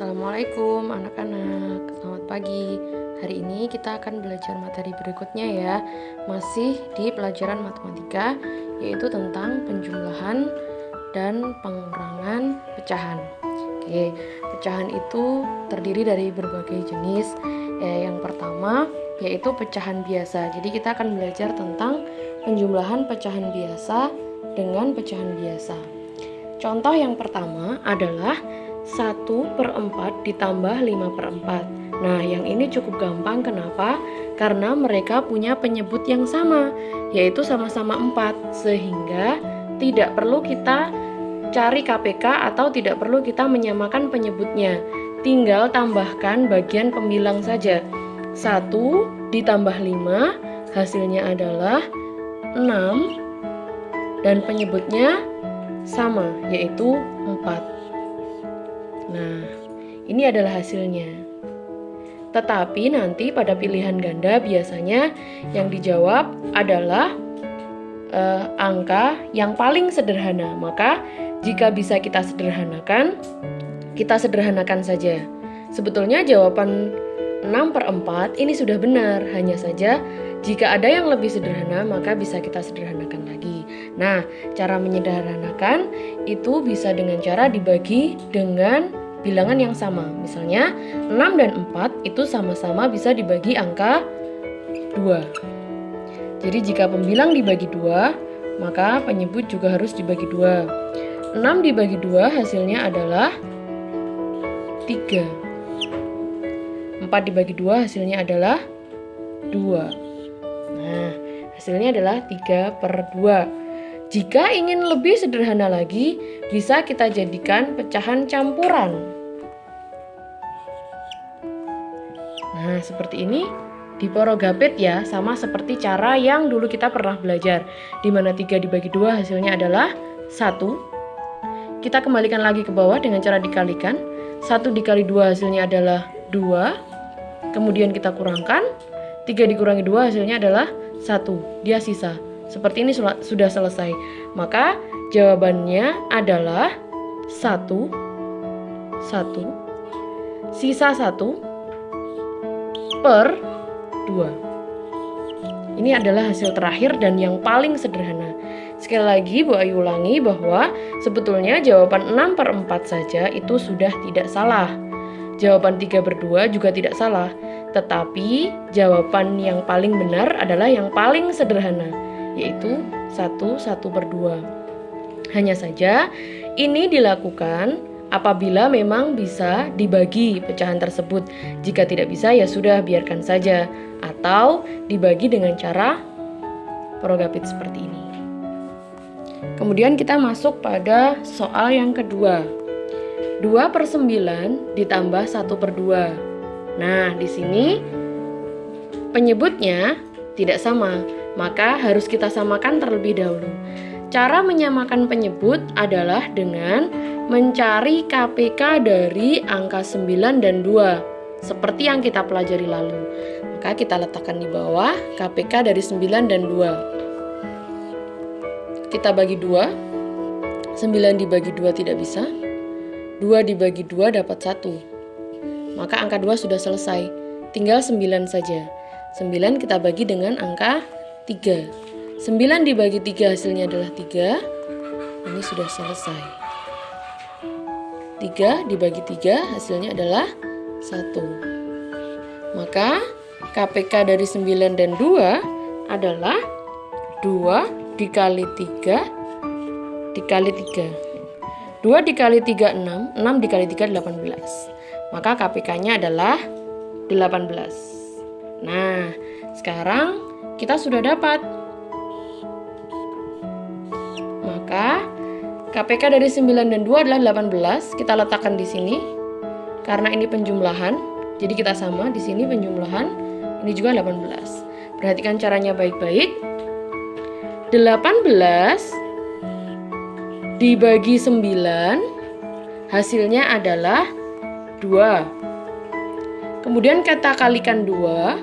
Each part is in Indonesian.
Assalamualaikum anak-anak, selamat pagi. Hari ini kita akan belajar materi berikutnya ya. Masih di pelajaran matematika, yaitu tentang penjumlahan dan pengurangan pecahan. Oke, pecahan itu terdiri dari berbagai jenis. Yang pertama yaitu pecahan biasa. Jadi kita akan belajar tentang penjumlahan pecahan biasa dengan pecahan biasa. Contoh yang pertama adalah 1/4 ditambah 5/4. Nah, yang ini cukup gampang. Kenapa? Karena mereka punya penyebut yang sama, yaitu sama-sama 4, sehingga tidak perlu kita cari KPK atau tidak perlu kita menyamakan penyebutnya. Tinggal tambahkan bagian pembilang saja. 1 ditambah 5 hasilnya adalah 6 dan penyebutnya sama, yaitu 4. Nah, ini adalah hasilnya. Tetapi nanti pada pilihan ganda biasanya yang dijawab adalah angka yang paling sederhana. Maka jika bisa kita sederhanakan saja. Sebetulnya jawaban 6/4 ini sudah benar. Hanya saja jika ada yang lebih sederhana maka bisa kita sederhanakan lagi. Nah, cara menyederhanakan itu bisa dengan cara dibagi dengan bilangan yang sama. Misalnya 6 dan 4 itu sama-sama bisa dibagi angka 2. Jadi jika pembilang dibagi 2, maka penyebut juga harus dibagi 2. 6 dibagi 2 hasilnya adalah 3. 4 dibagi 2 hasilnya adalah 2. Nah, hasilnya adalah 3/2. Jika ingin lebih sederhana lagi, bisa kita jadikan pecahan campuran. Nah, seperti ini di porogapit ya, sama seperti cara yang dulu kita pernah belajar, di mana 3 dibagi 2 hasilnya adalah 1. Kita kembalikan lagi ke bawah dengan cara dikalikan. 1 dikali 2 hasilnya adalah 2. Kemudian kita kurangkan, 3 dikurangi 2 hasilnya adalah 1. Dia sisa. Seperti ini sudah selesai. Maka jawabannya adalah 1, sisa 1/2. Ini adalah hasil terakhir dan yang paling sederhana. Sekali lagi Bu Ayu ulangi bahwa sebetulnya jawaban 6/4 saja itu sudah tidak salah. Jawaban 3/2 juga tidak salah. Tetapi jawaban yang paling benar adalah yang paling sederhana, yaitu 1/2. Hanya saja ini dilakukan apabila memang bisa dibagi pecahan tersebut. Jika tidak bisa ya sudah biarkan saja, atau dibagi dengan cara porogapit seperti ini. Kemudian kita masuk pada soal yang kedua. 2/9 ditambah 1/2. Nah, di sini penyebutnya tidak sama, maka harus kita samakan terlebih dahulu. Cara menyamakan penyebut adalah dengan mencari KPK dari angka 9 dan 2, seperti yang kita pelajari lalu. Maka kita letakkan di bawah KPK dari 9 dan 2. Kita bagi 2, 9 dibagi 2 tidak bisa, 2 dibagi 2 dapat 1. Maka angka 2 sudah selesai, tinggal 9 saja. 9 kita bagi dengan angka 3. 9 dibagi 3 hasilnya adalah 3. Ini sudah selesai. 3 dibagi 3 hasilnya adalah 1. Maka KPK dari 9 dan 2 adalah 2 dikali 3 dikali 3. 2 dikali 3 6, 6 dikali 3 18. Maka KPK-nya adalah 18. Nah, sekarang kita sudah dapat. Maka KPK dari 9 dan 2 adalah 18. Kita letakkan di sini. Karena ini penjumlahan, jadi kita sama di sini penjumlahan. Ini juga 18. Perhatikan caranya baik-baik. 18 dibagi 9 hasilnya adalah 2. Kemudian kita kalikan 2.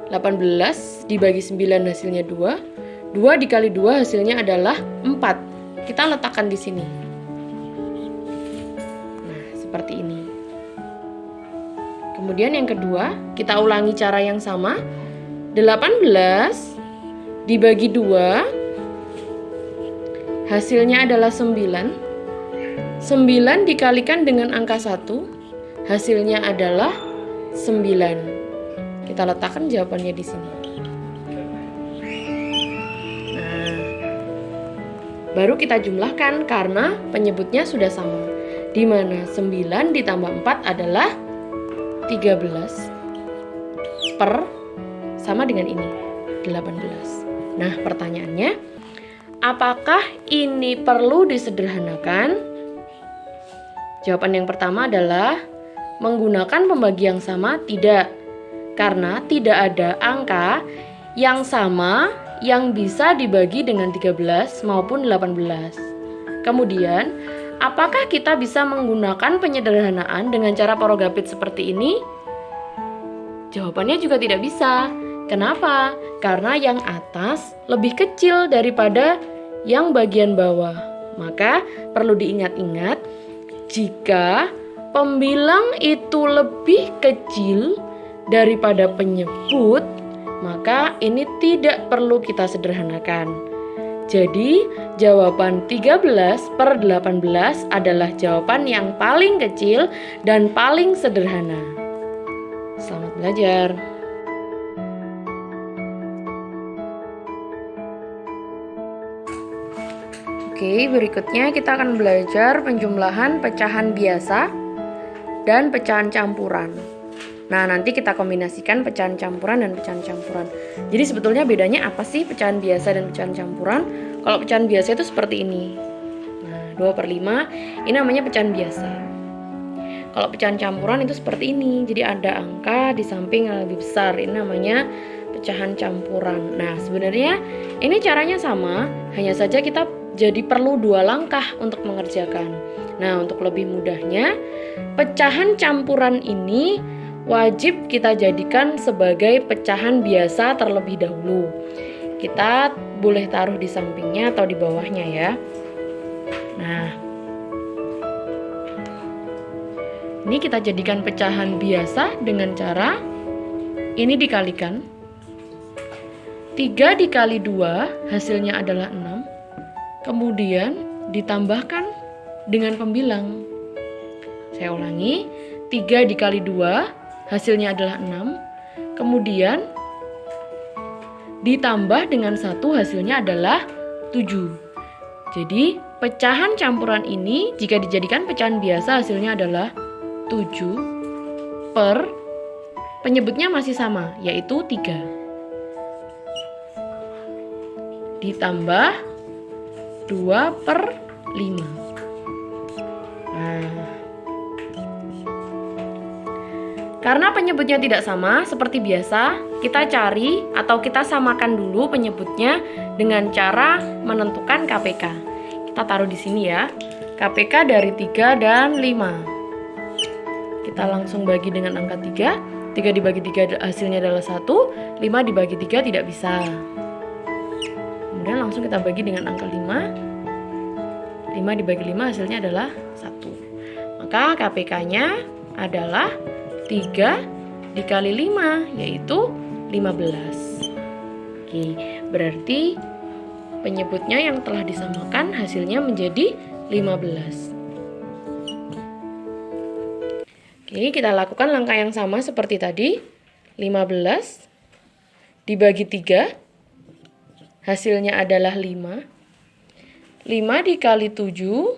18 dibagi 9 hasilnya 2. 2 dikali 2 hasilnya adalah 4. Kita letakkan di sini. seperti ini. Kemudian yang kedua, kita ulangi cara yang sama. 18 dibagi 2, hasilnya adalah 9. 9 dikalikan dengan angka 1, hasilnya adalah 9. Kita letakkan jawabannya di sini. Nah, baru kita jumlahkan karena penyebutnya sudah sama. Di mana 9 ditambah 4 adalah 13 per sama dengan ini, 18. Nah, pertanyaannya, apakah ini perlu disederhanakan? Jawaban yang pertama adalah menggunakan pembagi yang sama, tidak. Karena tidak ada angka yang sama yang bisa dibagi dengan 13 maupun 18. Kemudian, apakah kita bisa menggunakan penyederhanaan dengan cara porogapit seperti ini? Jawabannya juga tidak bisa. Kenapa? Karena yang atas lebih kecil daripada yang bagian bawah. Maka perlu diingat-ingat, jika pembilang itu lebih kecil daripada penyebut, maka ini tidak perlu kita sederhanakan. Jadi, jawaban 13 per 18 adalah jawaban yang paling kecil dan paling sederhana. Selamat belajar. Oke, berikutnya kita akan belajar penjumlahan pecahan biasa dan pecahan campuran. Nah, nanti kita kombinasikan pecahan campuran dan pecahan campuran. Jadi sebetulnya bedanya apa sih pecahan biasa dan pecahan campuran? Kalau pecahan biasa itu seperti ini. Nah, 2/5 ini namanya pecahan biasa. Kalau pecahan campuran itu seperti ini. Jadi ada angka di samping yang lebih besar. Ini namanya pecahan campuran. Nah, sebenarnya ini caranya sama, hanya saja kita jadi perlu 2 langkah untuk mengerjakan. Nah, untuk lebih mudahnya, pecahan campuran ini wajib kita jadikan sebagai pecahan biasa terlebih dahulu. Kita boleh taruh di sampingnya atau di bawahnya ya. Nah, ini kita jadikan pecahan biasa dengan cara ini dikalikan. 3 dikali 2 hasilnya adalah 6. Kemudian ditambahkan dengan pembilang. Saya ulangi, 3 dikali 2 hasilnya adalah 6. Kemudian ditambah dengan 1 hasilnya adalah 7. Jadi pecahan campuran ini jika dijadikan pecahan biasa hasilnya adalah 7 per penyebutnya masih sama, yaitu 3. Ditambah 2/5. Nah, karena penyebutnya tidak sama seperti biasa, kita cari atau kita samakan dulu penyebutnya dengan cara menentukan KPK. Kita taruh di sini ya. KPK dari 3 dan 5. Kita langsung bagi dengan angka 3. 3 dibagi 3 hasilnya adalah 1. 5 dibagi 3 tidak bisa. Kemudian langsung kita bagi dengan angka 5. 5 dibagi 5 hasilnya adalah 1. Maka KPK-nya adalah 3 dikali 5, yaitu 15. Oke, berarti penyebutnya yang telah disamakan hasilnya menjadi 15. Oke, kita lakukan langkah yang sama seperti tadi. 15 dibagi 3 hasilnya adalah 5. 5 dikali 7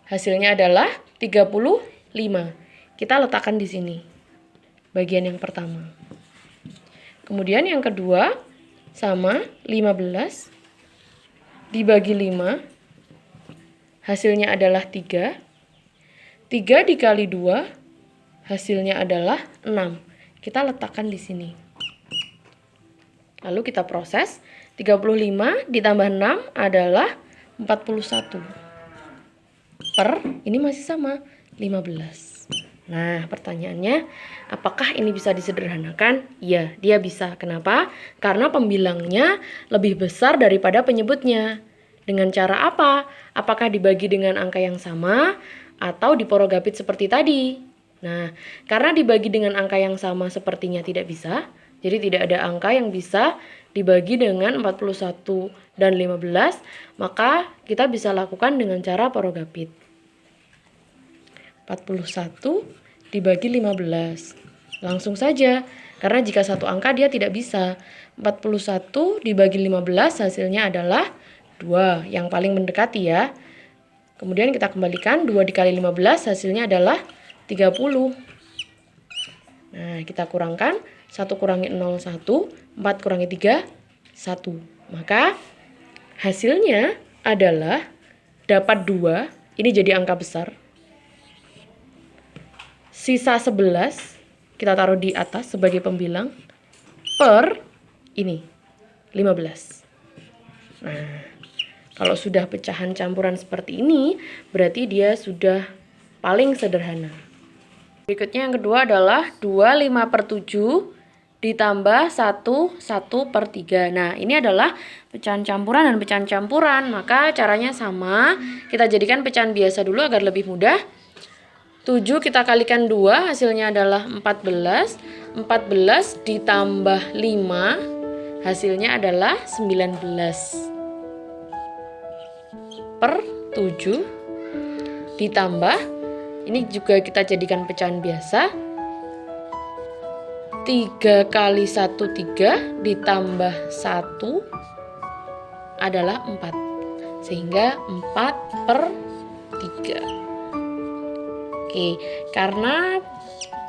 hasilnya adalah 35. Kita letakkan di sini bagian yang pertama. Kemudian yang kedua sama 15 dibagi 5 hasilnya adalah 3. 3 dikali 2 hasilnya adalah 6. Kita letakkan di sini. Lalu kita proses. 35 ditambah 6 adalah 41. Per, ini masih sama, 15. Nah, pertanyaannya, apakah ini bisa disederhanakan? Iya, dia bisa. Kenapa? Karena pembilangnya lebih besar daripada penyebutnya. Dengan cara apa? Apakah dibagi dengan angka yang sama? atau diporogapit seperti tadi. Nah, karena dibagi dengan angka yang sama sepertinya tidak bisa, jadi tidak ada angka yang bisa dibagi dengan 41 dan 15, maka kita bisa lakukan dengan cara porogapit. 41 dibagi 15. Langsung saja, karena jika satu angka dia tidak bisa. 41 dibagi 15 hasilnya adalah 2, yang paling mendekati ya. Kemudian kita kembalikan, 2 dikali 15 hasilnya adalah 30. Nah, kita kurangkan, 1 kurangi 0, 1, 4 kurangi 3, 1. Maka hasilnya adalah dapat 2, ini jadi angka besar. Sisa 11 kita taruh di atas sebagai pembilang per ini 15. Nah, kalau sudah pecahan campuran seperti ini, berarti dia sudah paling sederhana. Berikutnya yang kedua adalah 25/7 ditambah 1/3. Nah, ini adalah pecahan campuran dan pecahan campuran. Maka caranya sama. Kita jadikan pecahan biasa dulu agar lebih mudah. 7 kita kalikan 2, hasilnya adalah 14. 14 ditambah 5, hasilnya adalah 19. Per 7 ditambah, ini juga kita jadikan pecahan biasa. 3 kali 1, 3 ditambah 1 adalah 4. Sehingga 4/3. Oke, karena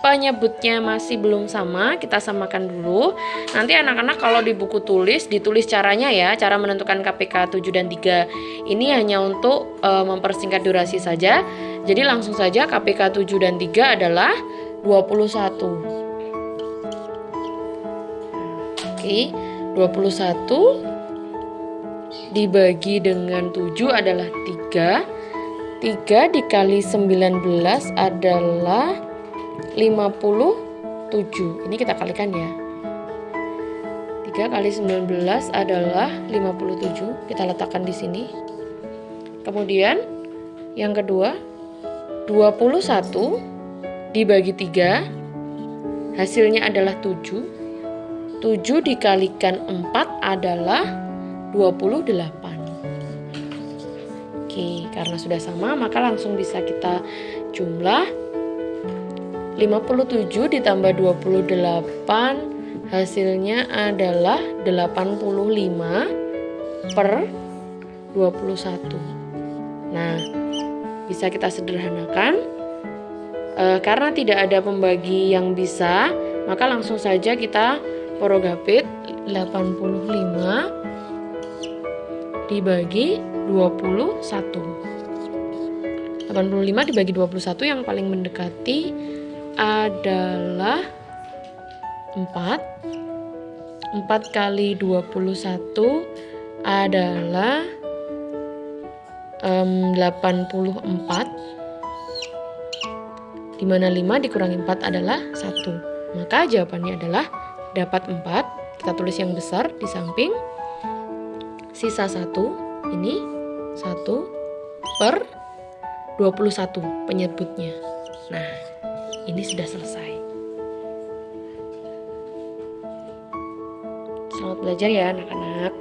penyebutnya masih belum sama, kita samakan dulu. Nanti anak-anak kalau di buku ditulis caranya ya, cara menentukan KPK 7 dan 3. Ini hanya untuk mempersingkat durasi saja. Jadi langsung saja KPK 7 dan 3 adalah 21. Oke, 21 dibagi dengan 7 adalah 3. 3 dikali 19 adalah 57. Ini kita kalikan ya. 3 kali 19 adalah 57. Kita letakkan di sini. Kemudian yang kedua, 21 dibagi 3 hasilnya adalah 7. 7 dikalikan 4 adalah 28. Oke, karena sudah sama maka langsung bisa kita jumlah. 57 ditambah 28 hasilnya adalah 85/21. Nah, bisa kita sederhanakan. Karena tidak ada pembagi yang bisa, maka langsung saja kita porogapit. 85 dibagi 21. 85 dibagi 21 yang paling mendekati adalah 4. 4 kali 21 adalah 84. Di mana 5 dikurangi 4 /1. Maka jawabannya adalah dapat 4. Kita tulis yang besar di samping. Sisa 1, ini 1/21 penyebutnya. Nah, ini sudah selesai. Selamat belajar ya anak-anak.